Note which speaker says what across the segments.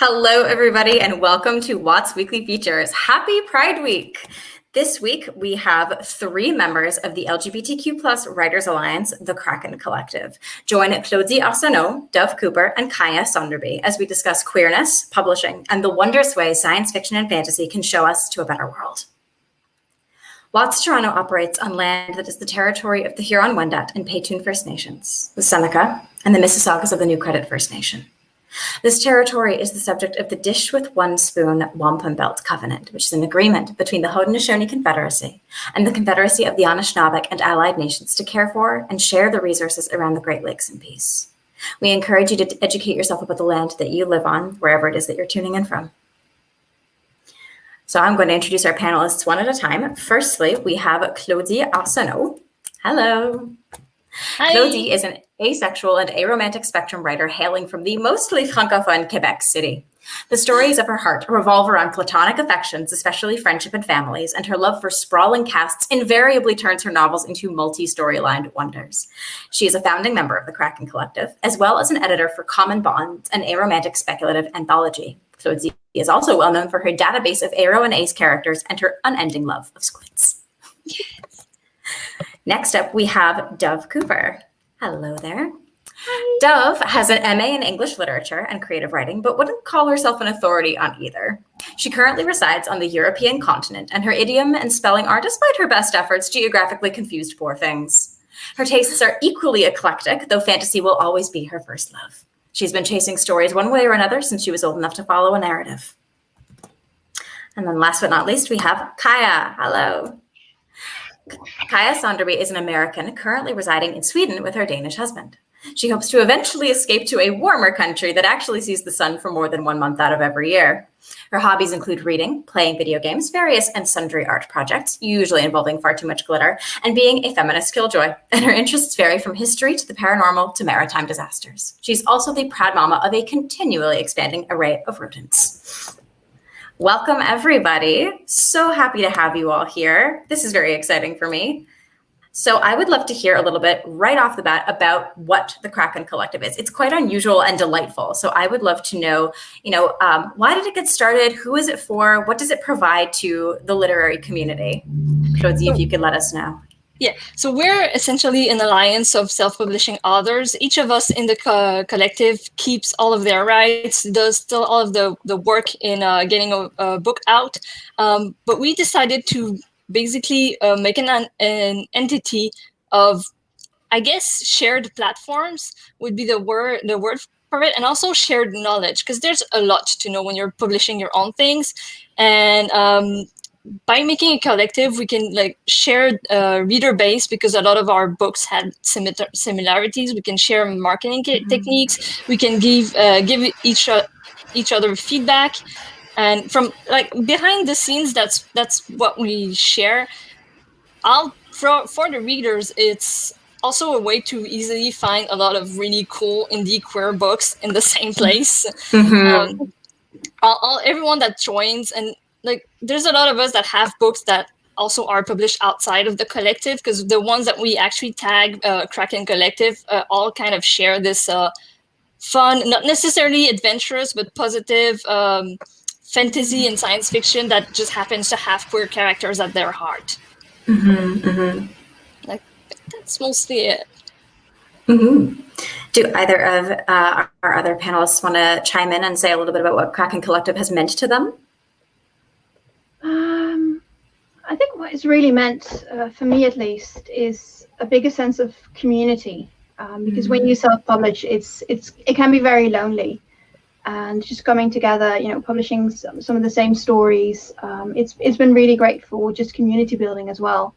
Speaker 1: Hello, everybody, and welcome to WOTS Weekly Features. Happy Pride Week! This week, we have 3 members of the LGBTQ+ Writers Alliance, the Kraken Collective. Join Claudie Arsenault, Dove Cooper, and Kaia Sønderby as we discuss queerness, publishing, and the wondrous ways science fiction and fantasy can show us to a better world. WOTS Toronto operates on land that is the territory of the Huron-Wendat and Petun First Nations, the Seneca, and the Mississaugas of the New Credit First Nation. This territory is the subject of the Dish with One Spoon Wampum Belt Covenant, which is an agreement between the Haudenosaunee Confederacy and the Confederacy of the Anishinaabe and Allied Nations to care for and share the resources around the Great Lakes in peace. We encourage you to educate yourself about the land that you live on, wherever it is that you're tuning in from. So I'm going to introduce our panelists one at a time. Firstly, we have Claudie Arsenault. Hello.
Speaker 2: Hi.
Speaker 1: Claudie is an asexual and aromantic spectrum writer hailing from the mostly francophone Quebec City. The stories of her heart revolve around platonic affections, especially friendship and families, and her love for sprawling casts invariably turns her novels into multi-storylined wonders. She is a founding member of the Kraken Collective, as well as an editor for Common Bonds, an aromantic speculative anthology. Claudie is also well known for her database of aro and ace characters and her unending love of squids.
Speaker 2: Yes.
Speaker 1: Next up, we have Dove Cooper. Hello there. Hi. Dove has an MA in English Literature and Creative Writing, but wouldn't call herself an authority on either. She currently resides on the European continent, and her idiom and spelling are, despite her best efforts, geographically confused poor things. Her tastes are equally eclectic, though fantasy will always be her first love. She's been chasing stories one way or another since she was old enough to follow a narrative. And then last but not least, we have Kaia. Hello. Kaia Sønderby is an American currently residing in Sweden with her Danish husband. She hopes to eventually escape to a warmer country that actually sees the sun for more than 1 month out of every year. Her hobbies include reading, playing video games, various and sundry art projects, usually involving far too much glitter, and being a feminist killjoy. And her interests vary from history to the paranormal to maritime disasters. She's also the proud mama of a continually expanding array of rodents. Welcome, everybody. So happy to have you all here. This is very exciting for me. So I would love to hear a little bit right off the bat about what the Kraken Collective is. It's quite unusual and delightful. So I would love to know, why did it get started? Who is it for? What does it provide to the literary community? Claudie, if you could let us know.
Speaker 2: Yeah, so we're essentially an alliance of self-publishing authors. Each of us in the collective keeps all of their rights, does still all of the work in getting a book out. But we decided to basically make an entity of, I guess, shared platforms would be the word for it, and also shared knowledge, because there's a lot to know when you're publishing your own things. And by making a collective, we can share reader base, because a lot of our books had similarities. We can share marketing techniques. We can give each other feedback, and from behind the scenes, that's what we share. For the readers, it's also a way to easily find a lot of really cool indie queer books in the same place. Mm-hmm. Everyone that joins, and there's a lot of us that have books that also are published outside of the collective, because the ones that we actually tag Kraken Collective all kind of share this fun, not necessarily adventurous, but positive fantasy and science fiction that just happens to have queer characters at their heart. Mm-hmm, mm-hmm. That's mostly it.
Speaker 1: Mm-hmm. Do either of our other panelists want to chime in and say a little bit about what Kraken Collective has meant to them?
Speaker 3: I think what it's really meant, for me at least, is a bigger sense of community. Because when you self-publish, it can be very lonely, and just coming together, publishing some of the same stories. It's been really great for just community building as well,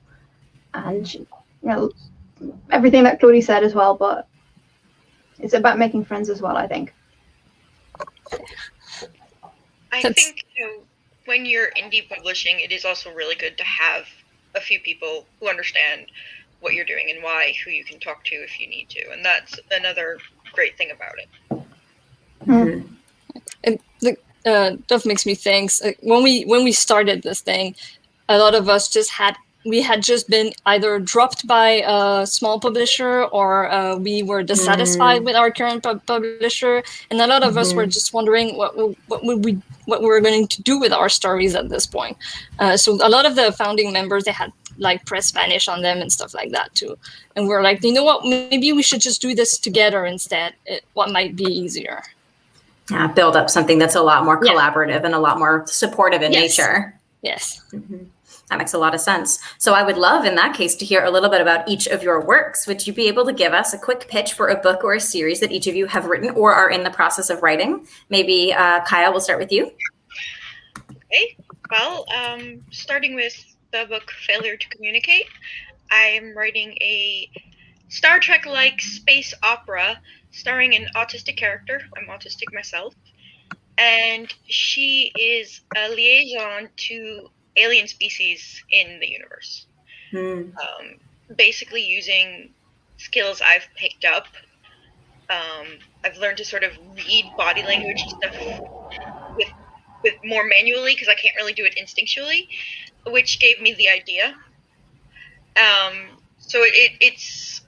Speaker 3: and everything that Claudie said as well. But it's about making friends as well, I think.
Speaker 4: I think when you're indie publishing, it is also really good to have a few people who understand what you're doing and why, who you can talk to if you need to. And that's another great thing about it.
Speaker 2: Mm-hmm. And Duff makes me think, when we started this thing, a lot of us just had we had just been either dropped by a small publisher or we were dissatisfied with our current publisher, and a lot of us were just wondering what we were going to do with our stories at this point. So a lot of the founding members, they had like press Spanish on them and stuff like that too, and we're like, you know what, maybe we should just do this together instead. What might be easier.
Speaker 1: Yeah, build up something that's a lot more collaborative and a lot more supportive in nature.
Speaker 2: Yes.
Speaker 1: That makes a lot of sense. So I would love, in that case, to hear a little bit about each of your works. Would you be able to give us a quick pitch for a book or a series that each of you have written or are in the process of writing? Maybe Kaia, we'll start with you.
Speaker 4: Okay. Well, starting with the book Failure to Communicate, I'm writing a Star Trek-like space opera starring an autistic character. I'm autistic myself. And she is a liaison to alien species in the universe. Basically using skills I've picked up. I've learned to sort of read body language and stuff with more manually, because I can't really do it instinctually, which gave me the idea. So it's,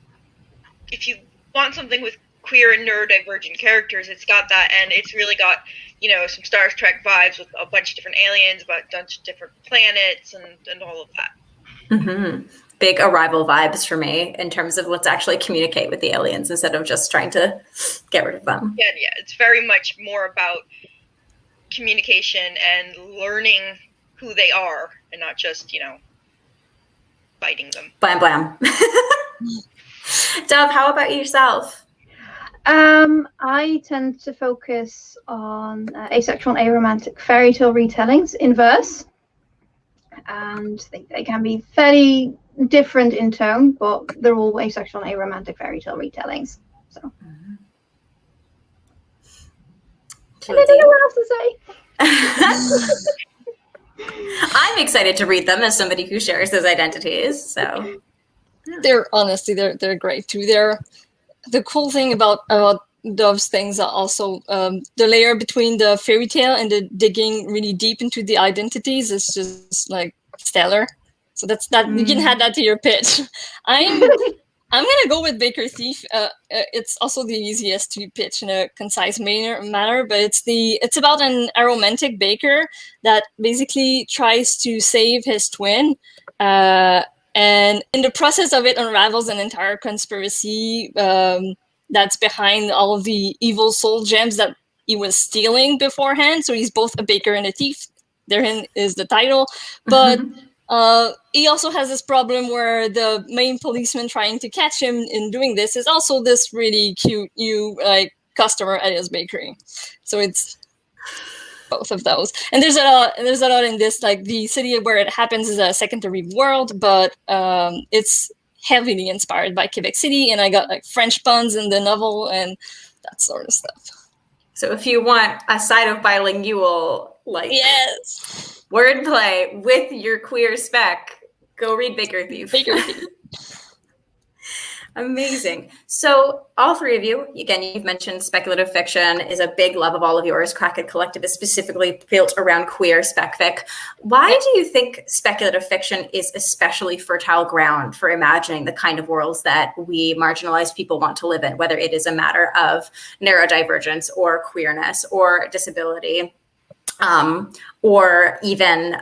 Speaker 4: if you want something with queer and neurodivergent characters, it's got that, and it's really got, you know, some Star Trek vibes with a bunch of different aliens, but a bunch of different planets and all of that.
Speaker 1: Big Arrival vibes for me in terms of let's actually communicate with the aliens instead of just trying to get rid of them.
Speaker 4: Yeah, it's very much more about communication and learning who they are and not just, you know, fighting them.
Speaker 1: Blam, blam. Dove, how about yourself?
Speaker 3: I tend to focus on asexual and aromantic fairy tale retellings in verse, and they can be fairly different in tone, but they're all asexual and aromantic fairy tale retellings. So, and I don't know what else to say.
Speaker 1: I'm excited to read them as somebody who shares those identities. So
Speaker 2: they're honestly they're great too. They're the cool thing about Dove's things are also the layer between the fairy tale and the digging really deep into the identities is just like stellar. So that's that. You can add that to your pitch. I'm gonna go with Baker Thief. It's also the easiest to pitch in a concise manner, but it's about an aromantic baker that basically tries to save his twin, and in the process of it unravels an entire conspiracy that's behind all of the evil soul gems that he was stealing beforehand. So he's both a baker and a thief. Therein is the title, but. He also has this problem where the main policeman trying to catch him in doing this is also this really cute new customer at his bakery. So it's both of those. And there's a lot in this, like the city where it happens is a secondary world, but it's heavily inspired by Quebec City, and I got like French puns in the novel and that sort of stuff.
Speaker 1: So if you want a side of bilingual, wordplay with your queer spec, go read Baker Thief.
Speaker 2: Baker Thief.
Speaker 1: Amazing. So all three of you, again, you've mentioned speculative fiction is a big love of all of yours. Kraken Collective is specifically built around queer spec fic. Why do you think speculative fiction is especially fertile ground for imagining the kind of worlds that we marginalized people want to live in, whether it is a matter of neurodivergence or queerness or disability, or even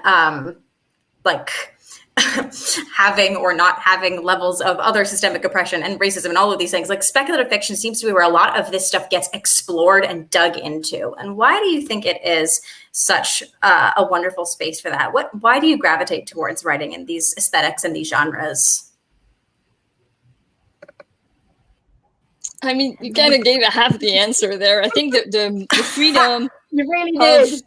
Speaker 1: having or not having levels of other systemic oppression and racism and all of these things? Like speculative fiction seems to be where a lot of this stuff gets explored and dug into. And why do you think it is such a wonderful space for that? Why do you gravitate towards writing in these aesthetics and these genres?
Speaker 2: I mean, you kind of gave half the answer there. I think the freedom.
Speaker 3: You really did.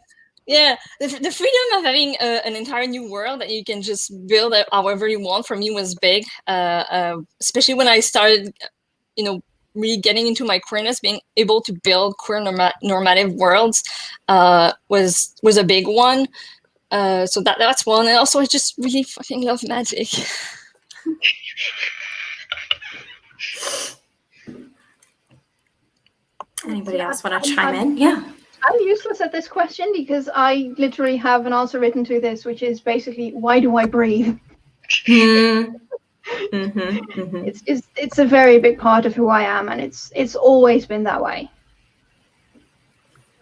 Speaker 2: Yeah, the freedom of having an entire new world that you can just build however you want for me was big, especially when I started, really getting into my queerness. Being able to build queer normative worlds was a big one. So that's one. And also, I just really fucking love magic.
Speaker 1: Anybody else want to chime in? Yeah.
Speaker 3: I'm useless at this question because I literally have an answer written to this, which is basically, why do I breathe? It's a very big part of who I am, and it's always been that way.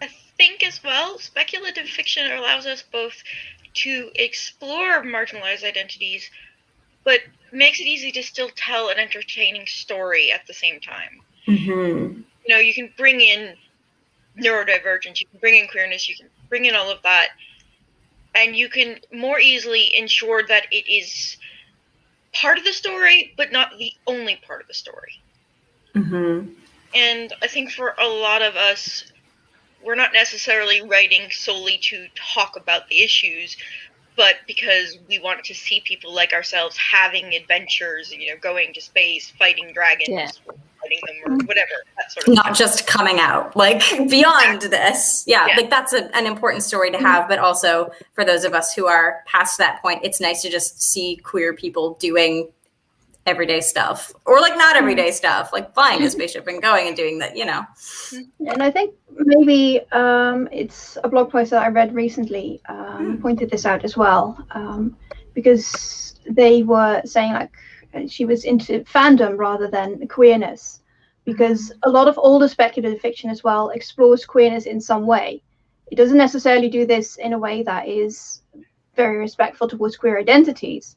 Speaker 4: I think as well, speculative fiction allows us both to explore marginalized identities, but makes it easy to still tell an entertaining story at the same time. You know, you can bring in neurodivergence, you can bring in queerness, you can bring in all of that, and you can more easily ensure that it is part of the story, but not the only part of the story. And I think for a lot of us, we're not necessarily writing solely to talk about the issues, but because we want to see people like ourselves having adventures, you know, going to space, fighting dragons, fighting them, or whatever, that sort of
Speaker 1: Not
Speaker 4: thing.
Speaker 1: just coming out, like beyond this. Yeah, like that's an important story to have, but also for those of us who are past that point, it's nice to just see queer people doing everyday stuff, or like not everyday stuff, like flying a spaceship and going and doing that, you know.
Speaker 3: And I think maybe it's a blog post that I read recently pointed this out as well, because they were saying like she was into fandom rather than queerness, because a lot of older speculative fiction as well explores queerness in some way. It doesn't necessarily do this in a way that is very respectful towards queer identities,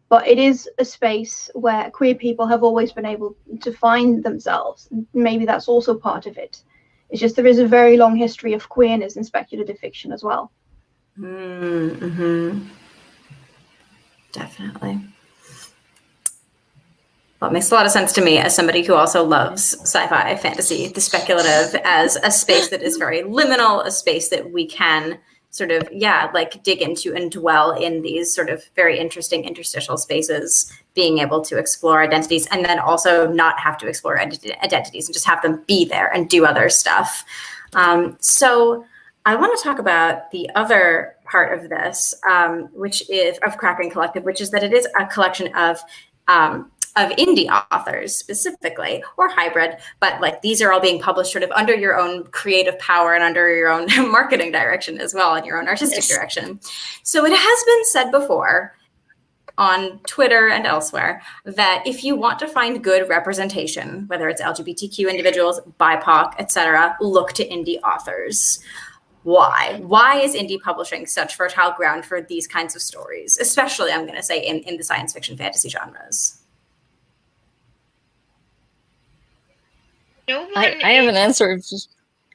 Speaker 3: but it is a space where queer people have always been able to find themselves. Maybe that's also part of it. It's just there is a very long history of queerness in speculative fiction as well.
Speaker 1: Definitely. Well, it makes a lot of sense to me as somebody who also loves sci-fi, fantasy, the speculative as a space that is very liminal, a space that we can sort of, like dig into and dwell in these sort of very interesting interstitial spaces, being able to explore identities and then also not have to explore identities and just have them be there and do other stuff. So I want to talk about the other part of this, which is of Kraken Collective, which is that it is a collection of indie authors specifically, or hybrid, but like these are all being published sort of under your own creative power and under your own marketing direction as well, and your own artistic direction. So it has been said before on Twitter and elsewhere that if you want to find good representation, whether it's LGBTQ individuals, BIPOC, etc., look to indie authors. Why? Why is indie publishing such fertile ground for these kinds of stories, especially, I'm going to say, in the science fiction fantasy genres?
Speaker 4: No one
Speaker 2: I have an answer.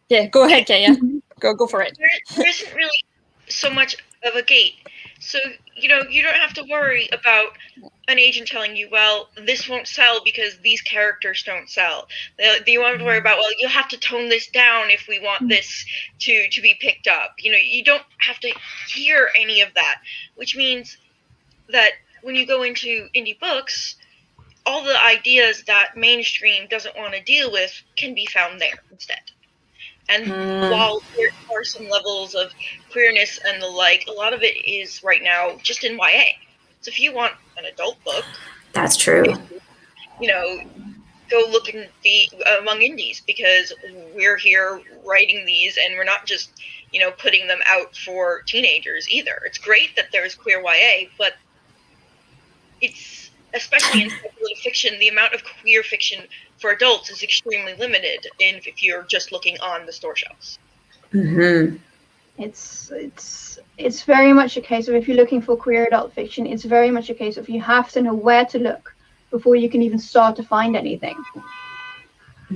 Speaker 2: Yeah, go ahead, Kaia. Go for it.
Speaker 4: There isn't really so much of a gate. So, you know, you don't have to worry about an agent telling you, well, this won't sell because these characters don't sell. You won't have to worry about, well, you'll have to tone this down if we want this to be picked up. You know, you don't have to hear any of that, which means that when you go into indie books, all the ideas that mainstream doesn't want to deal with can be found there instead. And while there are some levels of queerness and the like, a lot of it is right now just in YA. So if you want an adult book,
Speaker 1: that's true.
Speaker 4: You know, go look in among indies, because we're here writing these, and we're not just, you know, putting them out for teenagers either. It's great that there's queer YA, but it's, especially in speculative fiction, the amount of queer fiction for adults is extremely limited if you're just looking on the store shelves.
Speaker 3: It's very much a case of, if you're looking for queer adult fiction, it's very much a case of you have to know where to look before you can even start to find anything.
Speaker 2: I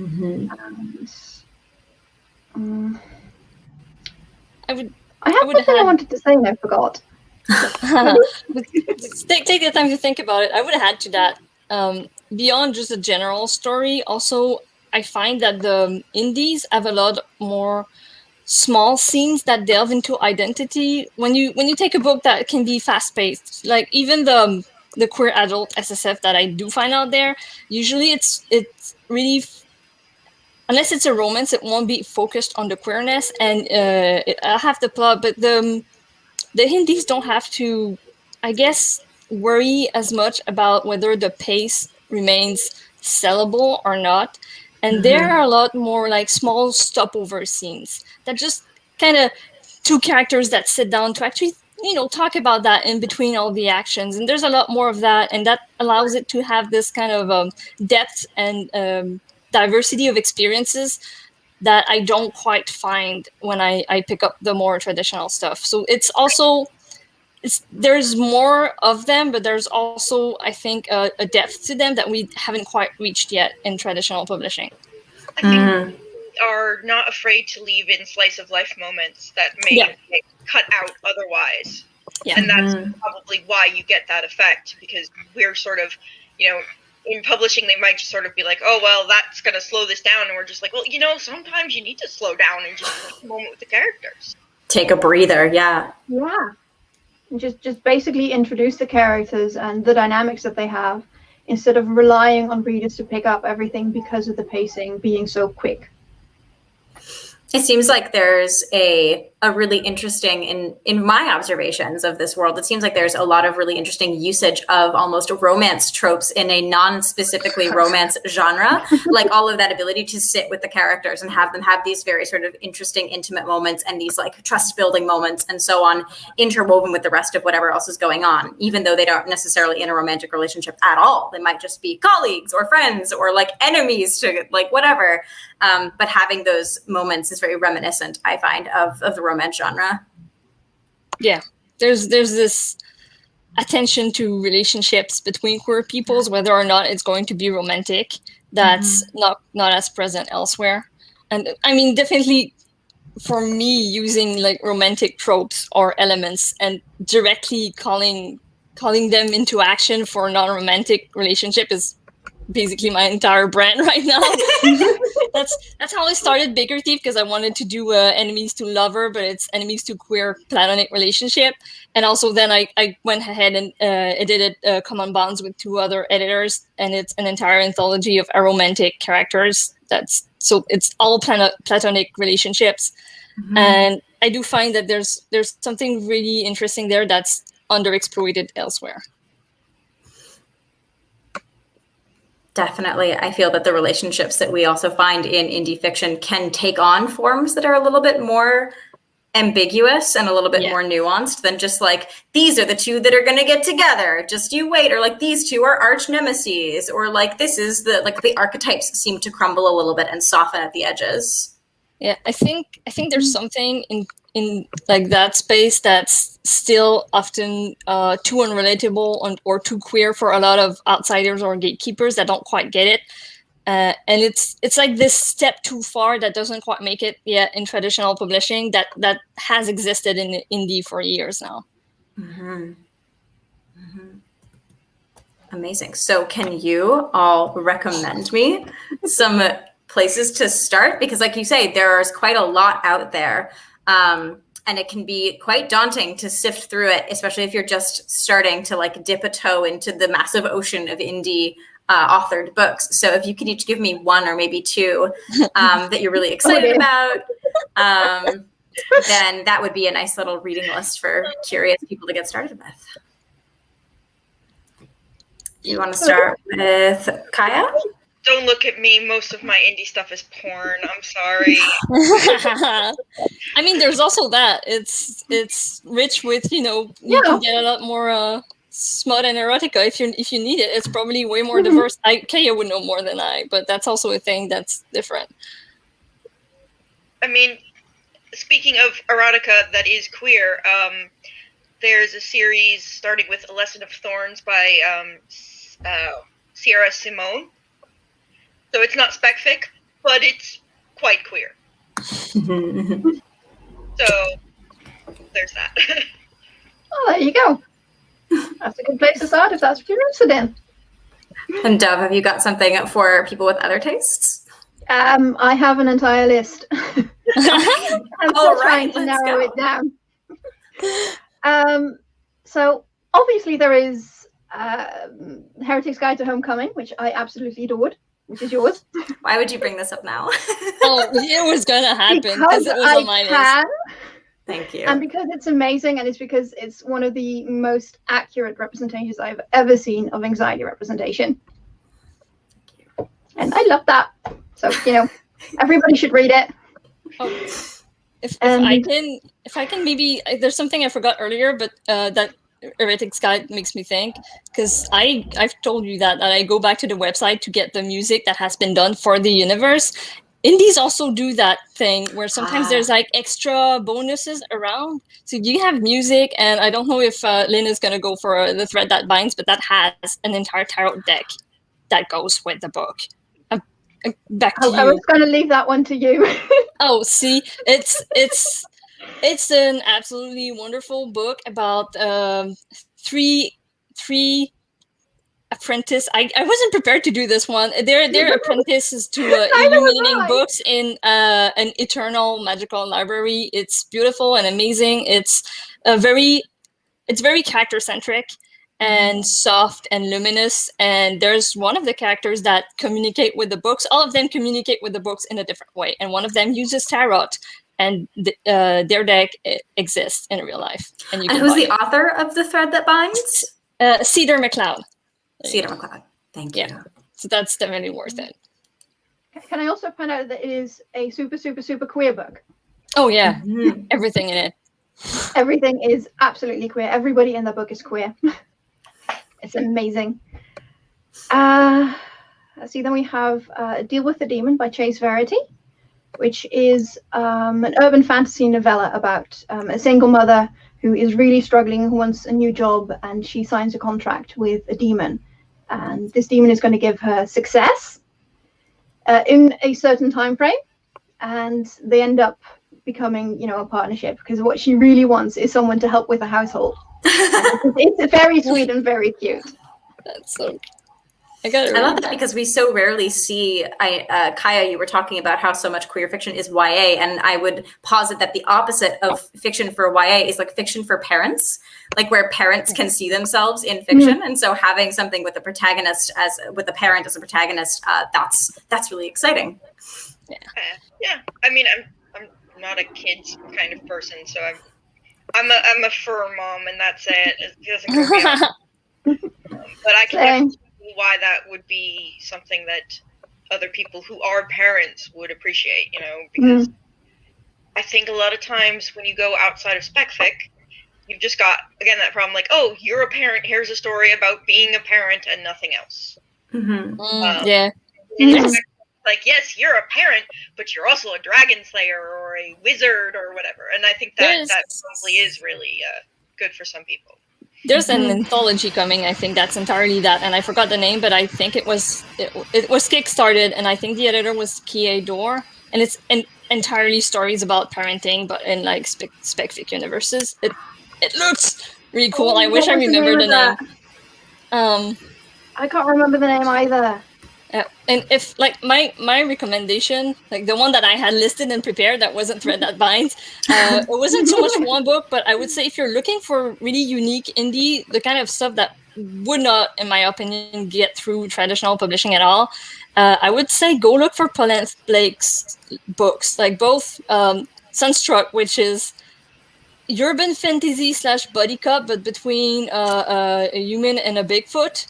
Speaker 2: had
Speaker 3: something I wanted to say and I forgot.
Speaker 2: Take the time to think about it. I would add to that, beyond just the general story, also I find that the indies have a lot more small scenes that delve into identity. When you take a book that can be fast-paced, like even the queer adult SSF that I do find out there, usually it's really, unless it's a romance, it won't be focused on the queerness, and I'll have the plot, but the indies don't have to, I guess, worry as much about whether the pace remains sellable or not. And there are a lot more like small stopover scenes that just kind of two characters that sit down to actually talk about that in between all the actions. And there's a lot more of that, and that allows it to have this kind of depth and diversity of experiences that I don't quite find when I pick up the more traditional stuff. So it's also, there's more of them, but there's also, I think, a depth to them that we haven't quite reached yet in traditional publishing.
Speaker 4: I think we are not afraid to leave in slice of life moments that may get cut out otherwise. Yeah. And that's probably why you get that effect, because we're sort of, in publishing, they might just sort of be like, oh, well, that's going to slow this down. And we're just like, well, sometimes you need to slow down and just take a moment with the characters.
Speaker 1: Take a breather, yeah.
Speaker 3: Yeah. And just basically introduce the characters and the dynamics that they have, instead of relying on readers to pick up everything because of the pacing being so quick.
Speaker 1: It seems like there's a really interesting, in my observations of this world, it seems like there's a lot of really interesting usage of almost romance tropes in a non-specifically romance genre, like all of that ability to sit with the characters and have them have these very sort of interesting, intimate moments and these like trust building moments and so on, interwoven with the rest of whatever else is going on, even though they don't necessarily in a romantic relationship at all. They might just be colleagues or friends or like enemies to like whatever. But having those moments is very reminiscent, I find, of the romance genre.
Speaker 2: Yeah, there's this attention to relationships between queer peoples, whether or not it's going to be romantic, that's not as present elsewhere. And I mean, definitely for me, using like romantic tropes or elements and directly calling them into action for a non-romantic relationship is basically my entire brand right now. That's how I started Baker Thief, because I wanted to do enemies to lover, but it's enemies to queer platonic relationship. And also then I went ahead and edited Common Bonds with 2 other editors, and it's an entire anthology of aromantic characters. So it's all platonic relationships. And I do find that there's something really interesting there that's underexploited elsewhere.
Speaker 1: Definitely. I feel that the relationships that we also find in indie fiction can take on forms that are a little bit more ambiguous and a little bit more nuanced than just like, these are the 2 that are going to get together, just you wait, or like these 2 are arch nemesis, or like this is the archetypes seem to crumble a little bit and soften at the edges.
Speaker 2: Yeah, I think there's something in like that space that's still often too unrelatable or too queer for a lot of outsiders or gatekeepers that don't quite get it. And it's like this step too far that doesn't quite make it yet in traditional publishing that has existed in indie for years now.
Speaker 1: Amazing. So can you all recommend me some places to start? Because like you say, there's quite a lot out there. And it can be quite daunting to sift through it, especially if you're just starting to like dip a toe into the massive ocean of indie authored books. So if you could each give me 1 or maybe 2 that you're really excited about, then that would be a nice little reading list for curious people to get started with. You want to start with Kaia?
Speaker 4: Don't look at me. Most of my indie stuff is porn. I'm sorry.
Speaker 2: I mean, there's also that. It's rich with, you can get a lot more smut and erotica if you need it. It's probably way more diverse. Kaia would know more than I, but that's also a thing that's different.
Speaker 4: I mean, speaking of erotica that is queer, there's a series starting with A Lesson of Thorns by Sierra Simone. So it's not spec fic, but it's quite queer. So there's that.
Speaker 3: Oh, there you go. That's a good place to start if that's what you're interested in.
Speaker 1: And Dove, have you got something for people with other tastes?
Speaker 3: I have an entire list. I'm still trying to narrow it down. So obviously there is Heretic's Guide to Homecoming, which I absolutely adored, which is yours.
Speaker 1: Why would you bring this up now?
Speaker 2: Oh, it was going to happen because it was on my list.
Speaker 1: Thank you.
Speaker 3: And because it's amazing, and it's because it's one of the most accurate representations I've ever seen of anxiety representation.
Speaker 1: Thank you.
Speaker 3: And I love that. So, everybody should read it.
Speaker 2: Oh. If I can maybe, there's something I forgot earlier, but that Heretics Guide makes me think, because I've told you that I go back to the website to get the music that has been done for the universe. Indies also do that thing where sometimes there's like extra bonuses around. So you have music, and I don't know if Lynn is going to go for the Thread That Binds, but that has an entire tarot deck that goes with the book. Back to you.
Speaker 3: I was going to leave that one to you.
Speaker 2: Oh, see, it's an absolutely wonderful book about three apprentice. I wasn't prepared to do this one. They're apprentices to illuminating books in an eternal magical library. It's beautiful and amazing. It's very character centric and soft and luminous. And there's one of the characters that communicate with the books. All of them communicate with the books in a different way, and one of them uses tarot. And their deck exists in real life. And
Speaker 1: who's the author of The Thread That Binds?
Speaker 2: Cedar McLeod.
Speaker 1: Cedar McLeod. Thank you.
Speaker 2: Yeah. So that's definitely worth it.
Speaker 3: Can I also point out that it is a super, super, super queer book?
Speaker 2: Oh, yeah. Mm-hmm. Everything in it.
Speaker 3: Everything is absolutely queer. Everybody in the book is queer. It's amazing. Let's see, then we have Deal with the Demon by Chase Verity, which is an urban fantasy novella about a single mother who is really struggling, who wants a new job, and she signs a contract with a demon. And this demon is going to give her success in a certain time frame. And they end up becoming, a partnership, because what she really wants is someone to help with the household. It's very sweet and very cute.
Speaker 2: That's so
Speaker 1: I love that, because we so rarely see, Kaia, you were talking about how so much queer fiction is YA, and I would posit that the opposite of fiction for YA is like fiction for parents, like where parents can see themselves in fiction. Mm-hmm. And so having something with a protagonist with a parent as a protagonist, that's really exciting.
Speaker 4: Yeah. I mean, I'm not a kids kind of person, so I'm a fur mom, and that's it. It doesn't go beyond. But I can see why that would be something that other people who are parents would appreciate, because I think a lot of times when you go outside of spec fic, you've just got, again, that problem, like, oh, you're a parent, here's a story about being a parent and nothing else.
Speaker 1: Mm-hmm.
Speaker 2: Yeah.
Speaker 4: Like, yes, you're a parent, but you're also a dragon slayer or a wizard or whatever. And I think that probably is really good for some people.
Speaker 2: There's an anthology coming. I think that's entirely that, and I forgot the name, but I think it was kickstarted, and I think the editor was Kaia Sønderby, and it's entirely stories about parenting, but in like spec fic universes. It looks really cool. I wish I remembered the name.
Speaker 3: I can't remember the name either.
Speaker 2: And if like my recommendation, like the one that I had listed and prepared that wasn't Thread That Binds, it wasn't so much one book, but I would say if you're looking for really unique indie, the kind of stuff that would not, in my opinion, get through traditional publishing at all, I would say go look for Pauline Blake's books, like both Sunstruck, which is urban fantasy / buddy cop, but between a human and a Bigfoot.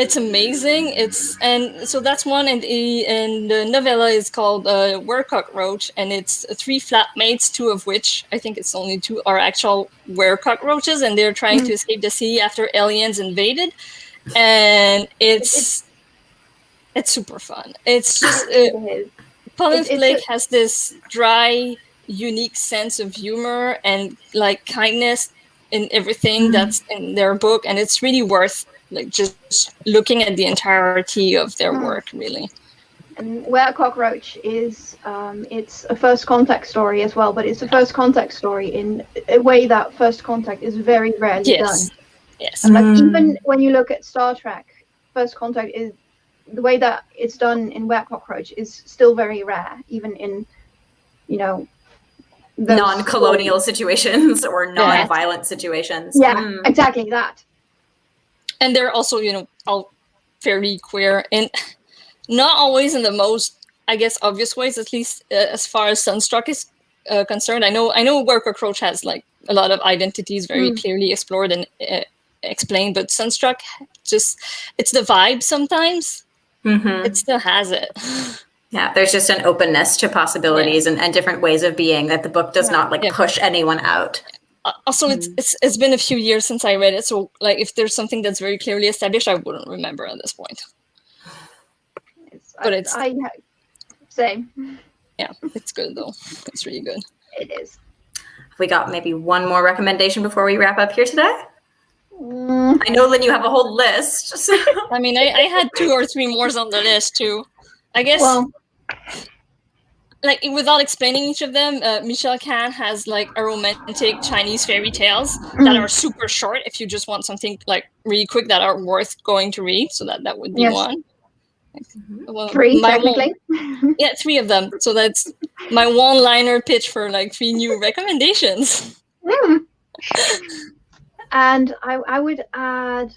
Speaker 2: It's amazing. And so that's one, and the novella is called Were-Cockroach, and it's 3 flatmates, 2 of which, I think it's only 2, are actual were-cockroaches, and they're trying to escape the city after aliens invaded. And it's super fun. It's just Pauline Blake has this dry, unique sense of humor and like kindness in everything that's in their book, and it's really worth like just looking at the entirety of their work, really.
Speaker 3: And Were-Cockroach is it's a first contact story as well, but it's a first contact story in a way that first contact is very rarely done.
Speaker 2: Yes.
Speaker 3: And like even when you look at Star Trek, first contact is the way that it's done in Were-Cockroach is still very rare, even in
Speaker 1: non-colonial situations or non-violent situations.
Speaker 3: Yeah, exactly that.
Speaker 2: And they're also, all fairly queer, and not always in the most, I guess, obvious ways, at least as far as Sunstruck is concerned. I know Were-Cockroach has like a lot of identities very clearly explored and explained, but Sunstruck it's the vibe sometimes. It still has it.
Speaker 1: Yeah, there's just an openness to possibilities and different ways of being that the book does not push anyone out.
Speaker 2: Also, it's been a few years since I read it, so like if there's something that's very clearly established, I wouldn't remember at this point.
Speaker 3: Same.
Speaker 2: Yeah, it's good though. It's really good.
Speaker 3: It is.
Speaker 1: We got maybe one more recommendation before we wrap up here today. I know, Lynn, you have a whole list. So.
Speaker 2: I mean, I had 2 or 3 more on the list too. I guess, like without explaining each of them, Michelle Khan has like a romantic Chinese fairy tales that are super short. If you just want something like really quick that are worth going to read, so that would be one. Well,
Speaker 3: 3 technically.
Speaker 2: 3 of them. So that's my one-liner pitch for like 3 new recommendations.
Speaker 3: And I would add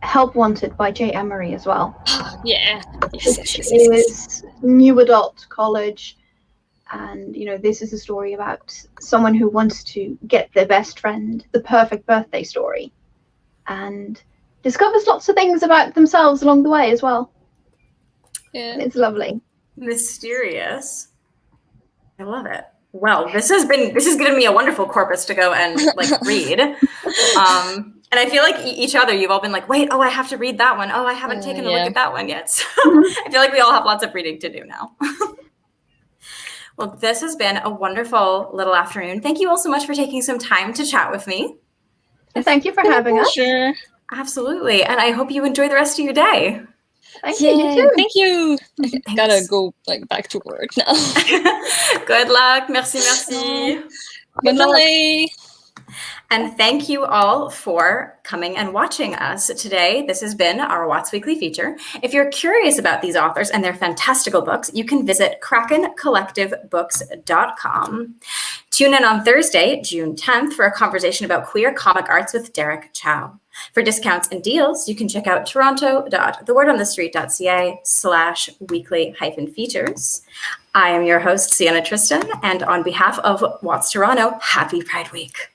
Speaker 3: Help Wanted by J. Emery as well.
Speaker 2: Yeah.
Speaker 3: Which is new adult college. And, this is a story about someone who wants to get their best friend the perfect birthday story. And discovers lots of things about themselves along the way as well. Yeah. It's lovely.
Speaker 1: Mysterious. I love it. Well, this has given me a wonderful corpus to go and read. And I feel like each other, you've all been like, wait, I have to read that one. Oh, I haven't taken a look at that one yet. So I feel like we all have lots of reading to do now. Well, this has been a wonderful little afternoon. Thank you all so much for taking some time to chat with me.
Speaker 3: Thank you for having us.
Speaker 2: Sure.
Speaker 1: Absolutely. And I hope you enjoy the rest of your day.
Speaker 3: Thank you. You too.
Speaker 2: Thank you. I gotta go back to work now.
Speaker 1: Good luck. Merci.
Speaker 2: Good night.
Speaker 1: And thank you all for coming and watching us today. This has been our WOTS Weekly Feature. If you're curious about these authors and their fantastical books, you can visit krakencollectivebooks.com. Tune in on Thursday, June 10th, for a conversation about queer comic arts with Derek Chow. For discounts and deals, you can check out toronto.thewordonthestreet.ca/weekly-features. I am your host, Sienna Tristan, and on behalf of WOTS Toronto, happy Pride Week.